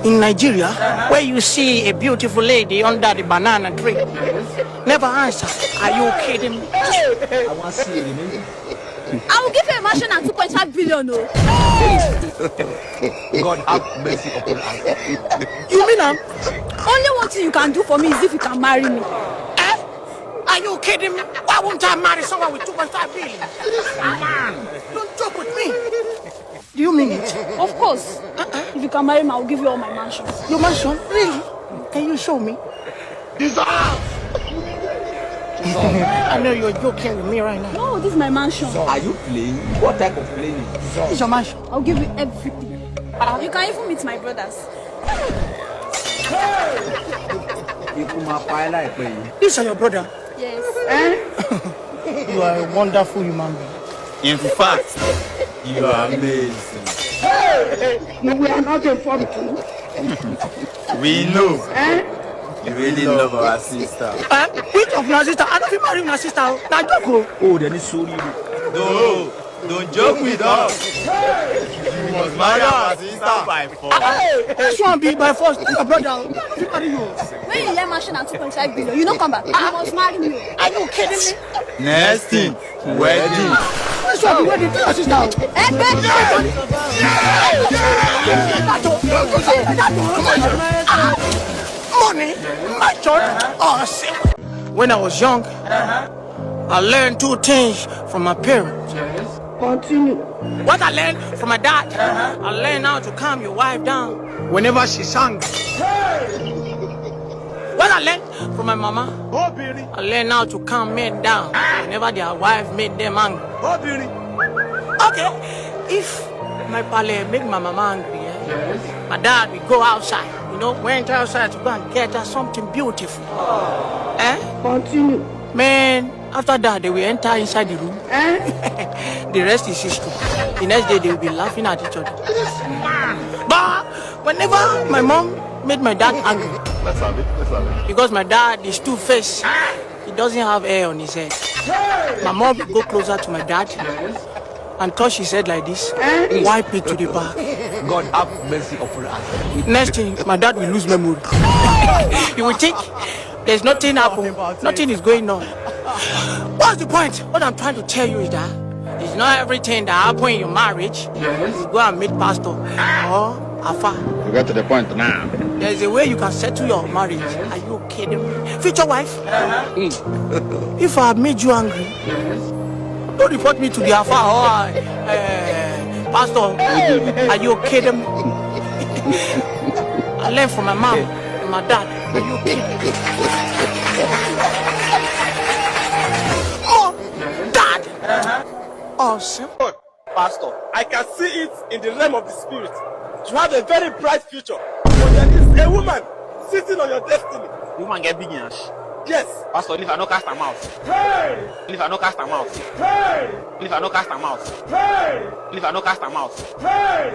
In Nigeria, where you see a beautiful lady under the banana tree, never answer. Are you kidding me? I want to see it. I will give you a mansion and 2.5 billion. Oh. God have mercy upon us. You mean Only one thing you can do for me is if you can marry me. Are you kidding me? Why won't I marry someone with 2.5 billion? Man, don't joke with me. Do you mean it? Of course. If you can marry me, I will give you all my mansions. Your mansion? Really? Can you show me? I know you're joking with me right now. No, this is my mansion. Are you playing? What type of playing? This is your mansion. I'll give you everything. You can even meet my brothers. These are your brother. Yes. You are a wonderful human being. In fact, you are amazing. No, we are not informed too. We know. You really love our sister. Which of my sister? I don't feel marry my sister. Now joke. Oh, then it's sorry. No, don't joke with us. You must marry our sister by force. This one be by force. Your brother. When you hear mansion and 2.5 billion, you don't come back. I must marry you. Are you kidding me? Next thing, wedding. This one be wedding to your sister. Money, my children. Oh, see. When I was young, I learned two things from my parents. Continue. What I learned from my dad, I learned how to calm your wife down whenever she's angry. What I learned from my mama, I learned how to calm men down whenever their wife made them angry. Okay, if my pale make my mama angry, my dad will go outside. You know, went outside to go and get her something beautiful. Continue. Man, after that, they will enter inside the room. The rest is history. The next day, they will be laughing at each other. But whenever my mom made my dad angry, because my dad is two-faced, he doesn't have hair on his head. My mom will go closer to my dad and touch his head like this, wipe it to the back. God have mercy upon us. Next thing, my dad will lose memory. He will think there's nothing happening, nothing is going on. What's the point? What I'm trying to tell you is that it's not everything that happens in your marriage. You go and meet pastor or afa. You got to the point now. There's a way you can settle your marriage. Are you kidding me? Future wife, if I have made you angry, don't report me to the afa or pastor. Are you kidding me? I learned from my mom and my dad. Are you kidding me? Mom, Dad. Awesome. Pastor, I can see it in the realm of the spirit. You have a very bright future. But there is a woman sitting on your destiny. Woman get big ass. Yes. Pastor, if I no cast her mouth. Hey! If I no cast her mouth. Hey! If I no cast her mouth. Hey! If I no cast her mouth. Hey!